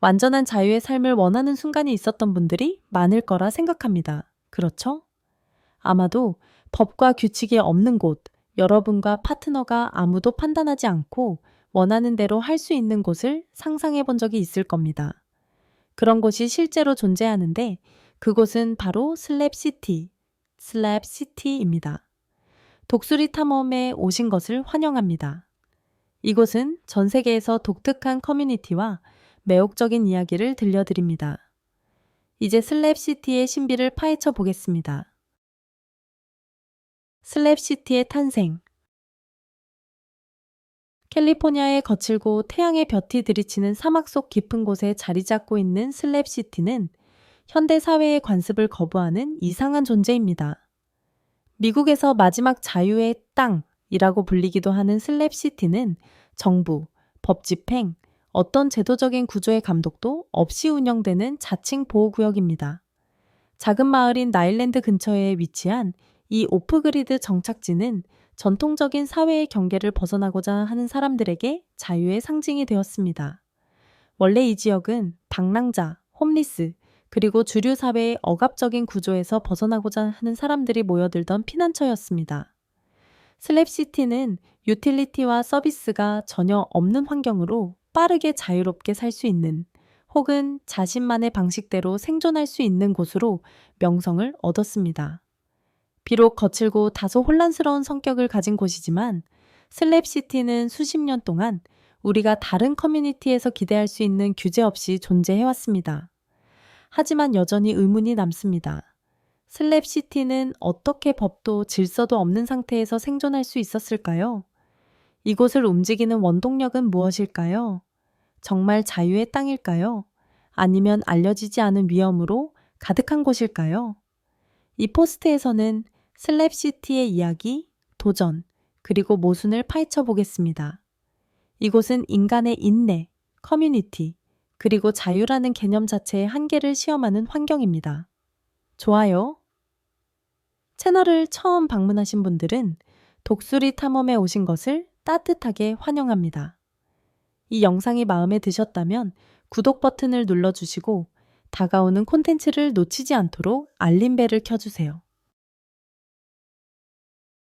완전한 자유의 삶을 원하는 순간이 있었던 분들이 많을 거라 생각합니다. 그렇죠? 아마도 법과 규칙이 없는 곳, 여러분과 파트너가 아무도 판단하지 않고 원하는 대로 할 수 있는 곳을 상상해 본 적이 있을 겁니다. 그런 곳이 실제로 존재하는데 그곳은 바로 슬랩시티입니다. 독수리 탐험에 오신 것을 환영합니다. 이곳은 전 세계에서 독특한 커뮤니티와 매혹적인 이야기를 들려드립니다. 이제 슬랩시티의 신비를 파헤쳐 보겠습니다. 슬랩시티의 탄생. 캘리포니아의 거칠고 태양의 볕이 들이치는 사막 속 깊은 곳에 자리 잡고 있는 슬랩시티는 현대 사회의 관습을 거부하는 이상한 존재입니다. 미국에서 마지막 자유의 땅이라고 불리기도 하는 슬랩시티는 정부, 법 집행, 어떤 제도적인 구조의 감독도 없이 운영되는 자칭 보호구역입니다. 작은 마을인 나일랜드 근처에 위치한 이 오프그리드 정착지는 전통적인 사회의 경계를 벗어나고자 하는 사람들에게 자유의 상징이 되었습니다. 원래 이 지역은 방랑자, 홈리스, 그리고 주류 사회의 억압적인 구조에서 벗어나고자 하는 사람들이 모여들던 피난처였습니다. 슬랩시티는 유틸리티와 서비스가 전혀 없는 환경으로 빠르게 자유롭게 살 수 있는 혹은 자신만의 방식대로 생존할 수 있는 곳으로 명성을 얻었습니다. 비록 거칠고 다소 혼란스러운 성격을 가진 곳이지만 슬랩시티는 수십 년 동안 우리가 다른 커뮤니티에서 기대할 수 있는 규제 없이 존재해왔습니다. 하지만 여전히 의문이 남습니다. 슬랩시티는 어떻게 법도 질서도 없는 상태에서 생존할 수 있었을까요? 이곳을 움직이는 원동력은 무엇일까요? 정말 자유의 땅일까요? 아니면 알려지지 않은 위험으로 가득한 곳일까요? 이 포스트에서는 슬랩시티의 이야기, 도전, 그리고 모순을 파헤쳐 보겠습니다. 이곳은 인간의 인내, 커뮤니티, 그리고 자유라는 개념 자체의 한계를 시험하는 환경입니다. 좋아요. 채널을 처음 방문하신 분들은 독수리 탐험에 오신 것을 따뜻하게 환영합니다. 이 영상이 마음에 드셨다면 구독 버튼을 눌러주시고 다가오는 콘텐츠를 놓치지 않도록 알림벨을 켜주세요.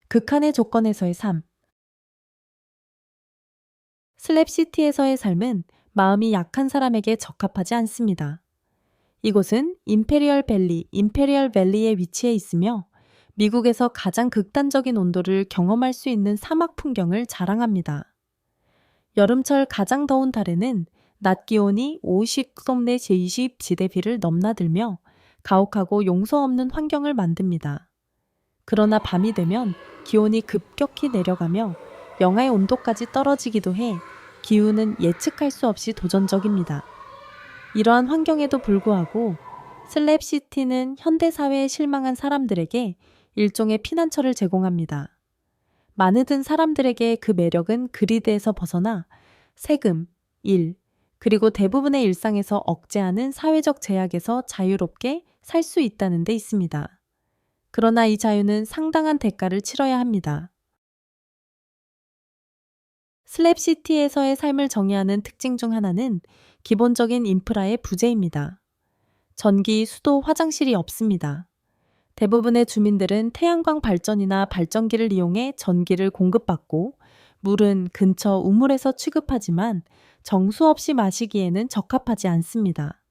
극한의 조건에서의 삶. 슬랩시티에서의 삶은 마음이 약한 사람에게 적합하지 않습니다. 이곳은 임페리얼 밸리에 위치해 있으며 미국에서 가장 극단적인 온도를 경험할 수 있는 사막 풍경을 자랑합니다. 여름철 가장 더운 달에는 낮 기온이 50도 내지 20 지대비를 넘나들며 가혹하고 용서 없는 환경을 만듭니다. 그러나 밤이 되면 기온이 급격히 내려가며 영하의 온도까지 떨어지기도 해 기후는 예측할 수 없이 도전적입니다. 이러한 환경에도 불구하고 슬랩시티는 현대사회에 실망한 사람들에게 일종의 피난처를 제공합니다. 많은 사람들에게 그 매력은 그리드에서 벗어나 세금, 일, 그리고 대부분의 일상에서 억제하는 사회적 제약에서 자유롭게 살 수 있다는 데 있습니다. 그러나 이 자유는 상당한 대가를 치러야 합니다. 슬랩시티에서의 삶을 정의하는 특징 중 하나는 기본적인 인프라의 부재입니다. 전기, 수도, 화장실이 없습니다. 대부분의 주민들은 태양광 발전이나 발전기를 이용해 전기를 공급받고 물은 근처 우물에서 취급하지만 정수 없이 마시기에는 적합하지 않습니다.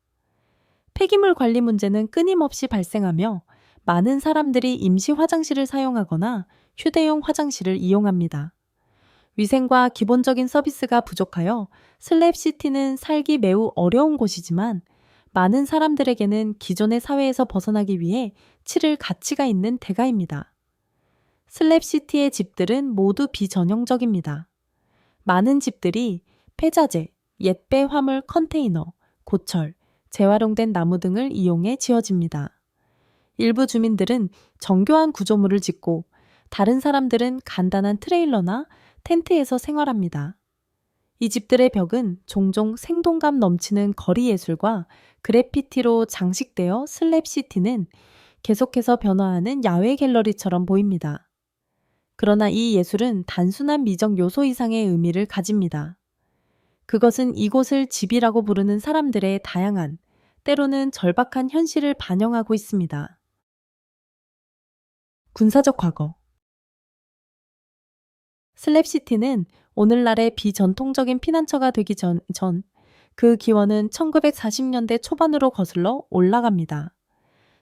폐기물 관리 문제는 끊임없이 발생하며 많은 사람들이 임시 화장실을 사용하거나 휴대용 화장실을 이용합니다. 위생과 기본적인 서비스가 부족하여 슬랩시티는 살기 매우 어려운 곳이지만 많은 사람들에게는 기존의 사회에서 벗어나기 위해 치를 가치가 있는 대가입니다. 슬랩시티의 집들은 모두 비전형적입니다. 많은 집들이 폐자재, 옛배 화물 컨테이너, 고철, 재활용된 나무 등을 이용해 지어집니다. 일부 주민들은 정교한 구조물을 짓고 다른 사람들은 간단한 트레일러나 텐트에서 생활합니다. 이 집들의 벽은 종종 생동감 넘치는 거리 예술과 그래피티로 장식되어 슬랩시티는 계속해서 변화하는 야외 갤러리처럼 보입니다. 그러나 이 예술은 단순한 미적 요소 이상의 의미를 가집니다. 그것은 이곳을 집이라고 부르는 사람들의 다양한, 때로는 절박한 현실을 반영하고 있습니다. 군사적 과거. 슬랩시티는 오늘날의 비전통적인 피난처가 되기 전 그 기원은 1940년대 초반으로 거슬러 올라갑니다.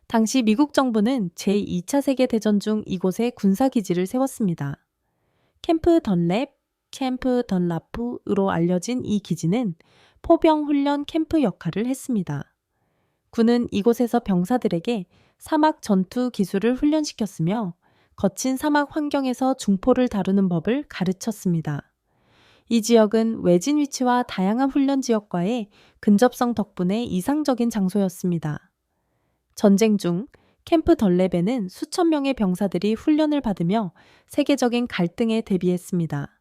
당시 미국 정부는 제2차 세계대전 중 이곳에 군사기지를 세웠습니다. 캠프 던라프로 알려진 이 기지는 포병 훈련 캠프 역할을 했습니다. 군은 이곳에서 병사들에게 사막 전투 기술을 훈련시켰으며 거친 사막 환경에서 중포를 다루는 법을 가르쳤습니다. 이 지역은 외진 위치와 다양한 훈련 지역과의 근접성 덕분에 이상적인 장소였습니다. 전쟁 중 캠프 덜렙에는 수천 명의 병사들이 훈련을 받으며 세계적인 갈등에 대비했습니다.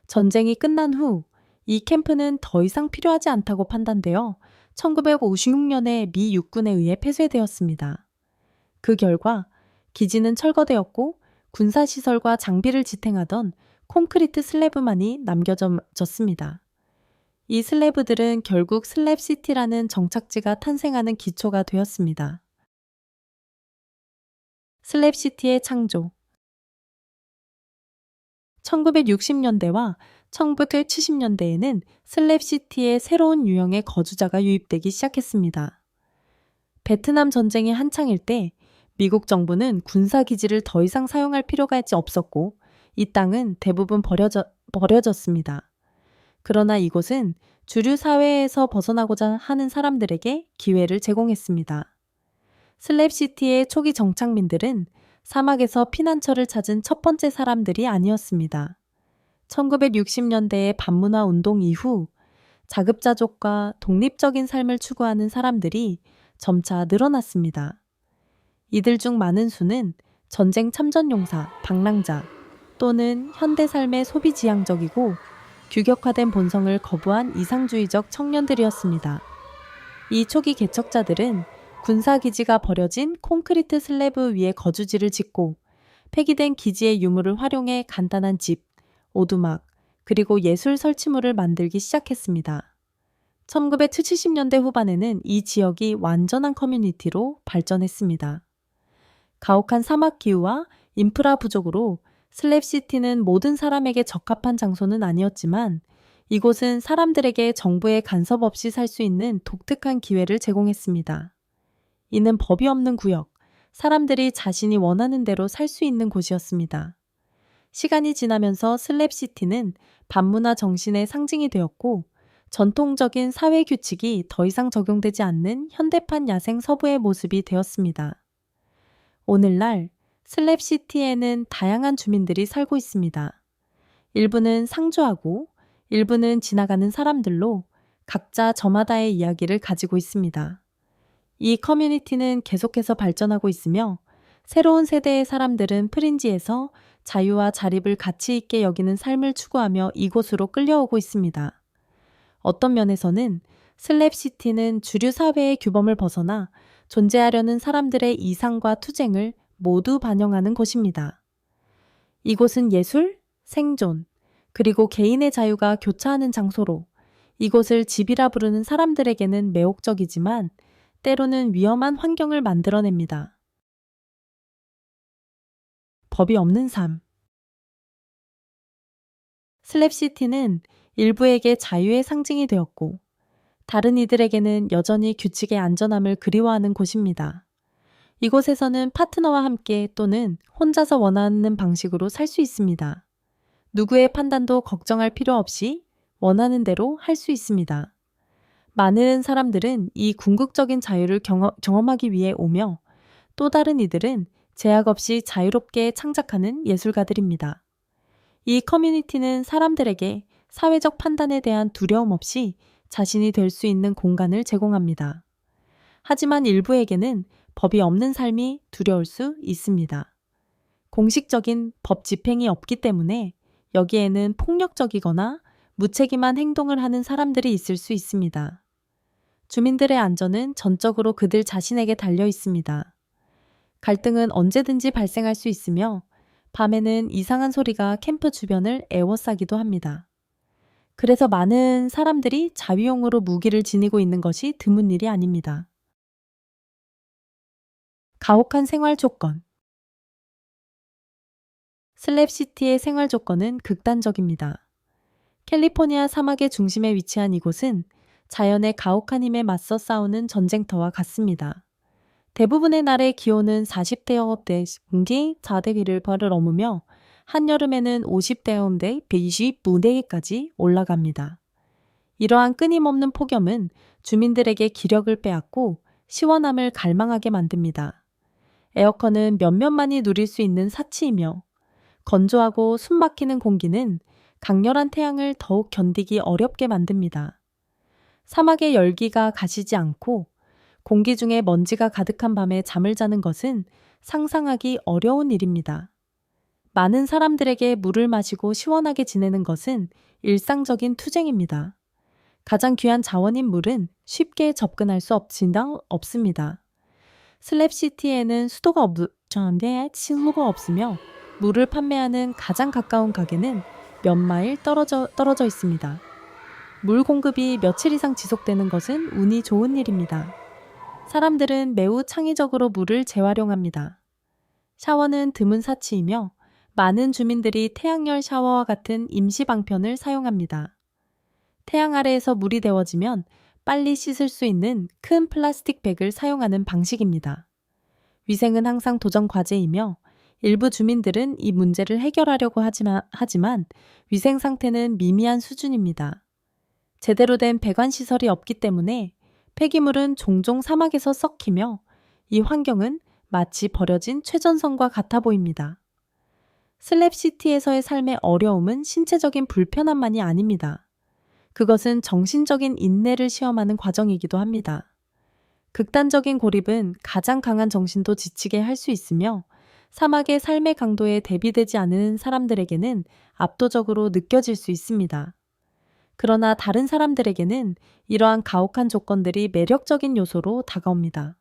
전쟁이 끝난 후 이 캠프는 더 이상 필요하지 않다고 판단되어 1956년에 미 육군에 의해 폐쇄되었습니다. 그 결과 기지는 철거되었고 군사시설과 장비를 지탱하던 콘크리트 슬래브만이 남겨졌습니다. 이 슬래브들은 결국 슬랩시티라는 정착지가 탄생하는 기초가 되었습니다. 슬랩시티의 창조. 1960년대와 1970년대에는 슬랩시티에 새로운 유형의 거주자가 유입되기 시작했습니다. 베트남 전쟁이 한창일 때 미국 정부는 군사기지를 더 이상 사용할 필요가 없었고 이 땅은 대부분 버려졌습니다. 그러나 이곳은 주류 사회에서 벗어나고자 하는 사람들에게 기회를 제공했습니다. 슬랩시티의 초기 정착민들은 사막에서 피난처를 찾은 첫 번째 사람들이 아니었습니다. 1960년대의 반문화 운동 이후 자급자족과 독립적인 삶을 추구하는 사람들이 점차 늘어났습니다. 이들 중 많은 수는 전쟁 참전용사, 방랑자 또는 현대 삶의 소비지향적이고 규격화된 본성을 거부한 이상주의적 청년들이었습니다. 이 초기 개척자들은 군사기지가 버려진 콘크리트 슬래브 위에 거주지를 짓고 폐기된 기지의 유물을 활용해 간단한 집, 오두막, 그리고 예술 설치물을 만들기 시작했습니다. 1970년대 후반에는 이 지역이 완전한 커뮤니티로 발전했습니다. 가혹한 사막 기후와 인프라 부족으로 슬랩시티는 모든 사람에게 적합한 장소는 아니었지만 이곳은 사람들에게 정부의 간섭 없이 살 수 있는 독특한 기회를 제공했습니다. 이는 법이 없는 구역, 사람들이 자신이 원하는 대로 살 수 있는 곳이었습니다. 시간이 지나면서 슬랩시티는 반문화 정신의 상징이 되었고 전통적인 사회 규칙이 더 이상 적용되지 않는 현대판 야생 서부의 모습이 되었습니다. 오늘날 슬랩시티에는 다양한 주민들이 살고 있습니다. 일부는 상주하고 일부는 지나가는 사람들로 각자 저마다의 이야기를 가지고 있습니다. 이 커뮤니티는 계속해서 발전하고 있으며 새로운 세대의 사람들은 프린지에서 자유와 자립을 가치 있게 여기는 삶을 추구하며 이곳으로 끌려오고 있습니다. 어떤 면에서는 슬랩시티는 주류 사회의 규범을 벗어나 존재하려는 사람들의 이상과 투쟁을 모두 반영하는 곳입니다. 이곳은 예술, 생존, 그리고 개인의 자유가 교차하는 장소로 이곳을 집이라 부르는 사람들에게는 매혹적이지만 때로는 위험한 환경을 만들어냅니다. 법이 없는 삶. 슬랩시티는 일부에게 자유의 상징이 되었고 다른 이들에게는 여전히 규칙의 안전함을 그리워하는 곳입니다. 이곳에서는 파트너와 함께 또는 혼자서 원하는 방식으로 살 수 있습니다. 누구의 판단도 걱정할 필요 없이 원하는 대로 할 수 있습니다. 많은 사람들은 이 궁극적인 자유를 경험하기 위해 오며 또 다른 이들은 제약 없이 자유롭게 창작하는 예술가들입니다. 이 커뮤니티는 사람들에게 사회적 판단에 대한 두려움 없이 자신이 될 수 있는 공간을 제공합니다. 하지만 일부에게는 법이 없는 삶이 두려울 수 있습니다. 공식적인 법 집행이 없기 때문에 여기에는 폭력적이거나 무책임한 행동을 하는 사람들이 있을 수 있습니다. 주민들의 안전은 전적으로 그들 자신에게 달려 있습니다. 갈등은 언제든지 발생할 수 있으며 밤에는 이상한 소리가 캠프 주변을 에워싸기도 합니다. 그래서 많은 사람들이 자위용으로 무기를 지니고 있는 것이 드문 일이 아닙니다. 가혹한 생활 조건. 슬랩시티의 생활 조건은 극단적입니다. 캘리포니아 사막의 중심에 위치한 이곳은 자연의 가혹한 힘에 맞서 싸우는 전쟁터와 같습니다. 대부분의 날의 기온은 40대 공기 4대기를 넘으며 한여름에는 50대 25대기까지 올라갑니다. 이러한 끊임없는 폭염은 주민들에게 기력을 빼앗고 시원함을 갈망하게 만듭니다. 에어컨은 몇몇만이 누릴 수 있는 사치이며 건조하고 숨막히는 공기는 강렬한 태양을 더욱 견디기 어렵게 만듭니다. 사막의 열기가 가시지 않고 공기 중에 먼지가 가득한 밤에 잠을 자는 것은 상상하기 어려운 일입니다. 많은 사람들에게 물을 마시고 시원하게 지내는 것은 일상적인 투쟁입니다. 가장 귀한 자원인 물은 쉽게 접근할 수 없습니다. 슬랩시티에는 수도가 없으며 물을 판매하는 가장 가까운 가게는 몇 마일 떨어져 있습니다. 물 공급이 며칠 이상 지속되는 것은 운이 좋은 일입니다. 사람들은 매우 창의적으로 물을 재활용합니다. 샤워는 드문 사치이며 많은 주민들이 태양열 샤워와 같은 임시 방편을 사용합니다. 태양 아래에서 물이 데워지면 빨리 씻을 수 있는 큰 플라스틱 백을 사용하는 방식입니다. 위생은 항상 도전 과제이며 일부 주민들은 이 문제를 해결하려고 하지만 위생 상태는 미미한 수준입니다. 제대로 된 배관 시설이 없기 때문에 폐기물은 종종 사막에서 썩히며 이 환경은 마치 버려진 최전선과 같아 보입니다. 슬랩시티에서의 삶의 어려움은 신체적인 불편함만이 아닙니다. 그것은 정신적인 인내를 시험하는 과정이기도 합니다. 극단적인 고립은 가장 강한 정신도 지치게 할 수 있으며 사막의 삶의 강도에 대비되지 않은 사람들에게는 압도적으로 느껴질 수 있습니다. 그러나 다른 사람들에게는 이러한 가혹한 조건들이 매력적인 요소로 다가옵니다.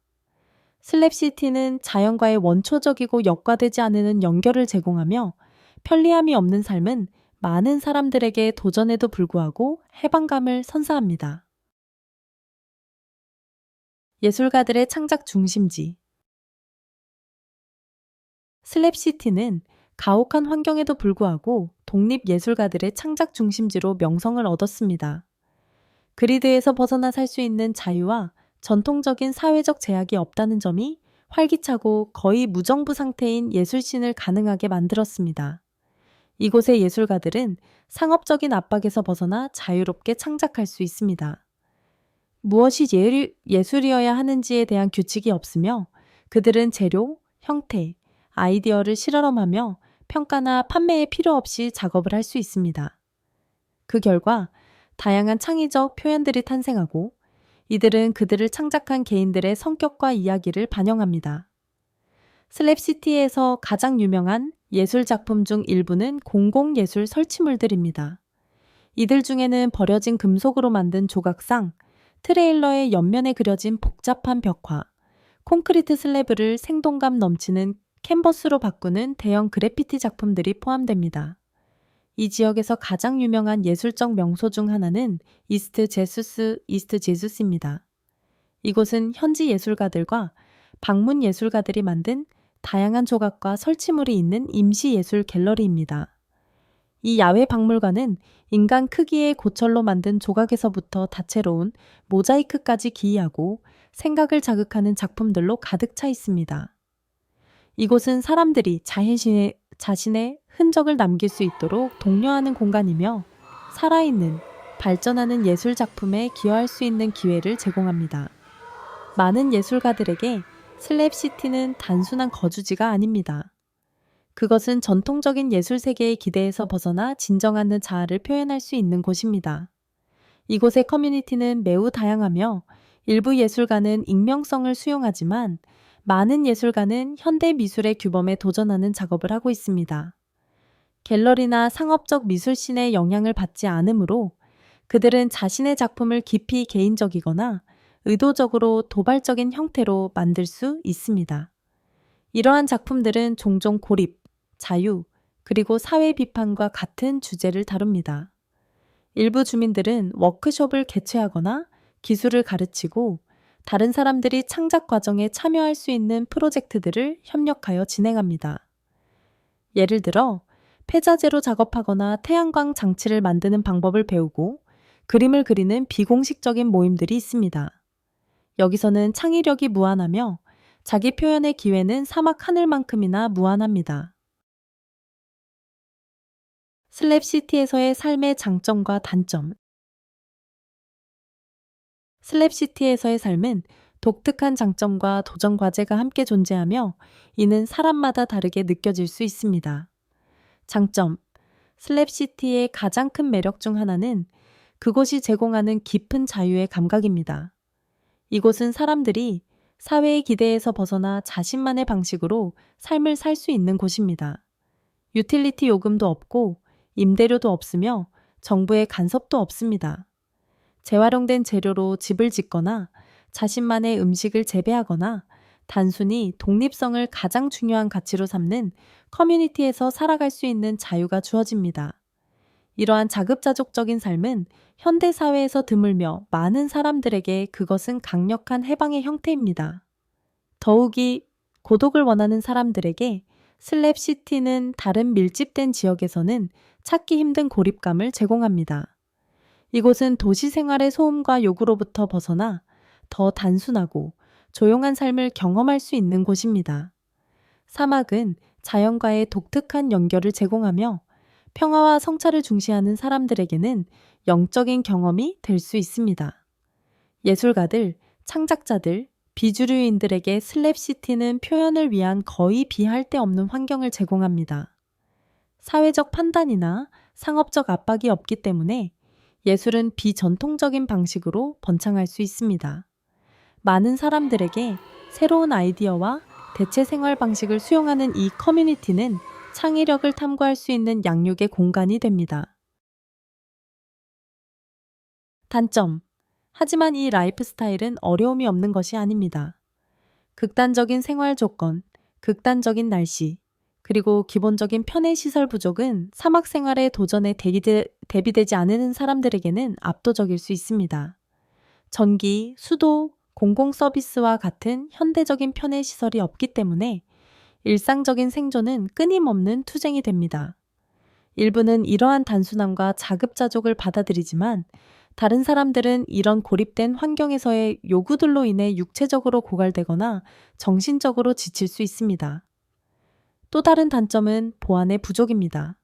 슬랩시티는 자연과의 원초적이고 역과되지 않는 연결을 제공하며 편리함이 없는 삶은 많은 사람들에게 도전에도 불구하고 해방감을 선사합니다. 예술가들의 창작 중심지. 슬랩시티는 가혹한 환경에도 불구하고 독립예술가들의 창작 중심지로 명성을 얻었습니다. 그리드에서 벗어나 살 수 있는 자유와 전통적인 사회적 제약이 없다는 점이 활기차고 거의 무정부 상태인 예술신을 가능하게 만들었습니다. 이곳의 예술가들은 상업적인 압박에서 벗어나 자유롭게 창작할 수 있습니다. 무엇이 예술이어야 하는지에 대한 규칙이 없으며 그들은 재료, 형태, 아이디어를 실험하며 평가나 판매에 필요 없이 작업을 할 수 있습니다. 그 결과 다양한 창의적 표현들이 탄생하고 이들은 그들을 창작한 개인들의 성격과 이야기를 반영합니다. 슬랩시티에서 가장 유명한 예술 작품 중 일부는 공공예술 설치물들입니다. 이들 중에는 버려진 금속으로 만든 조각상, 트레일러의 옆면에 그려진 복잡한 벽화, 콘크리트 슬래브를 생동감 넘치는 캔버스로 바꾸는 대형 그래피티 작품들이 포함됩니다. 이 지역에서 가장 유명한 예술적 명소 중 하나는 이스트 제수스입니다. 이곳은 현지 예술가들과 방문 예술가들이 만든 다양한 조각과 설치물이 있는 임시 예술 갤러리입니다. 이 야외 박물관은 인간 크기의 고철로 만든 조각에서부터 다채로운 모자이크까지 기이하고 생각을 자극하는 작품들로 가득 차 있습니다. 이곳은 사람들이 자신의 흔적을 남길 수 있도록 독려하는 공간이며 살아있는, 발전하는 예술 작품에 기여할 수 있는 기회를 제공합니다. 많은 예술가들에게 슬랩시티는 단순한 거주지가 아닙니다. 그것은 전통적인 예술 세계의 기대에서 벗어나 진정한 자아를 표현할 수 있는 곳입니다. 이곳의 커뮤니티는 매우 다양하며 일부 예술가는 익명성을 수용하지만 많은 예술가는 현대 미술의 규범에 도전하는 작업을 하고 있습니다. 갤러리나 상업적 미술신의 영향을 받지 않으므로 그들은 자신의 작품을 깊이 개인적이거나 의도적으로 도발적인 형태로 만들 수 있습니다. 이러한 작품들은 종종 고립, 자유, 그리고 사회 비판과 같은 주제를 다룹니다. 일부 주민들은 워크숍을 개최하거나 기술을 가르치고 다른 사람들이 창작 과정에 참여할 수 있는 프로젝트들을 협력하여 진행합니다. 예를 들어, 폐자재로 작업하거나 태양광 장치를 만드는 방법을 배우고 그림을 그리는 비공식적인 모임들이 있습니다. 여기서는 창의력이 무한하며 자기 표현의 기회는 사막 하늘만큼이나 무한합니다. 슬랩시티에서의 삶의 장점과 단점. 슬랩시티에서의 삶은 독특한 장점과 도전 과제가 함께 존재하며 이는 사람마다 다르게 느껴질 수 있습니다. 장점. 슬랩시티의 가장 큰 매력 중 하나는 그곳이 제공하는 깊은 자유의 감각입니다. 이곳은 사람들이 사회의 기대에서 벗어나 자신만의 방식으로 삶을 살 수 있는 곳입니다. 유틸리티 요금도 없고 임대료도 없으며 정부의 간섭도 없습니다. 재활용된 재료로 집을 짓거나 자신만의 음식을 재배하거나 단순히 독립성을 가장 중요한 가치로 삼는 커뮤니티에서 살아갈 수 있는 자유가 주어집니다. 이러한 자급자족적인 삶은 현대 사회에서 드물며 많은 사람들에게 그것은 강력한 해방의 형태입니다. 더욱이 고독을 원하는 사람들에게 슬랩시티는 다른 밀집된 지역에서는 찾기 힘든 고립감을 제공합니다. 이곳은 도시 생활의 소음과 요구로부터 벗어나 더 단순하고 조용한 삶을 경험할 수 있는 곳입니다. 사막은 자연과의 독특한 연결을 제공하며 평화와 성찰을 중시하는 사람들에게는 영적인 경험이 될 수 있습니다. 예술가들, 창작자들, 비주류인들에게 슬랩시티는 표현을 위한 거의 비할 데 없는 환경을 제공합니다. 사회적 판단이나 상업적 압박이 없기 때문에 예술은 비전통적인 방식으로 번창할 수 있습니다. 많은 사람들에게 새로운 아이디어와 대체 생활 방식을 수용하는 이 커뮤니티는 창의력을 탐구할 수 있는 양육의 공간이 됩니다. 단점. 하지만 이 라이프 스타일은 어려움이 없는 것이 아닙니다. 극단적인 생활 조건, 극단적인 날씨, 그리고 기본적인 편의 시설 부족은 사막 생활의 도전에 대비되지 않은 사람들에게는 압도적일 수 있습니다. 전기, 수도, 공공 서비스와 같은 현대적인 편의 시설이 없기 때문에 일상적인 생존은 끊임없는 투쟁이 됩니다. 일부는 이러한 단순함과 자급자족을 받아들이지만 다른 사람들은 이런 고립된 환경에서의 요구들로 인해 육체적으로 고갈되거나 정신적으로 지칠 수 있습니다. 또 다른 단점은 보안의 부족입니다.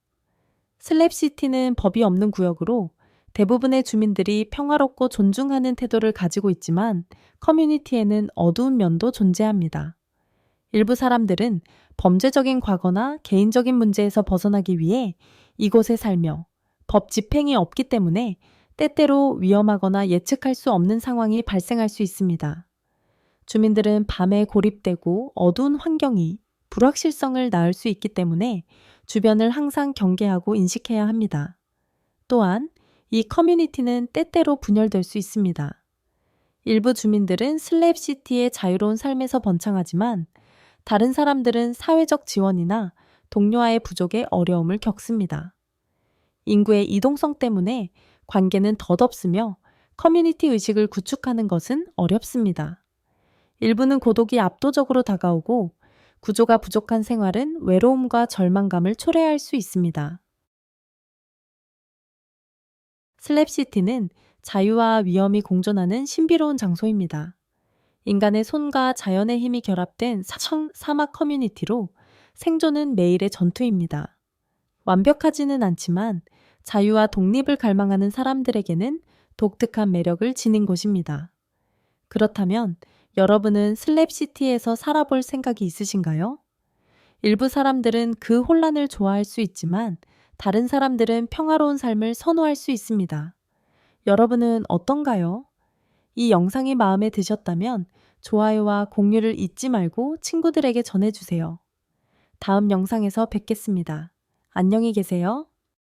슬랩시티는 법이 없는 구역으로 대부분의 주민들이 평화롭고 존중하는 태도를 가지고 있지만 커뮤니티에는 어두운 면도 존재합니다. 일부 사람들은 범죄적인 과거나 개인적인 문제에서 벗어나기 위해 이곳에 살며 법 집행이 없기 때문에 때때로 위험하거나 예측할 수 없는 상황이 발생할 수 있습니다. 주민들은 밤에 고립되고 어두운 환경이 불확실성을 낳을 수 있기 때문에 주변을 항상 경계하고 인식해야 합니다. 또한 이 커뮤니티는 때때로 분열될 수 있습니다. 일부 주민들은 슬랩시티의 자유로운 삶에서 번창하지만 다른 사람들은 사회적 지원이나 동료와의 부족에 어려움을 겪습니다. 인구의 이동성 때문에 관계는 덧없으며 커뮤니티 의식을 구축하는 것은 어렵습니다. 일부는 고독이 압도적으로 다가오고 구조가 부족한 생활은 외로움과 절망감을 초래할 수 있습니다. 슬랩시티는 자유와 위험이 공존하는 신비로운 장소입니다. 인간의 손과 자연의 힘이 결합된 사막 커뮤니티로 생존은 매일의 전투입니다. 완벽하지는 않지만 자유와 독립을 갈망하는 사람들에게는 독특한 매력을 지닌 곳입니다. 그렇다면 여러분은 슬랩시티에서 살아볼 생각이 있으신가요? 일부 사람들은 그 혼란을 좋아할 수 있지만 다른 사람들은 평화로운 삶을 선호할 수 있습니다. 여러분은 어떤가요? 이 영상이 마음에 드셨다면 좋아요와 공유를 잊지 말고 친구들에게 전해주세요. 다음 영상에서 뵙겠습니다. 안녕히 계세요.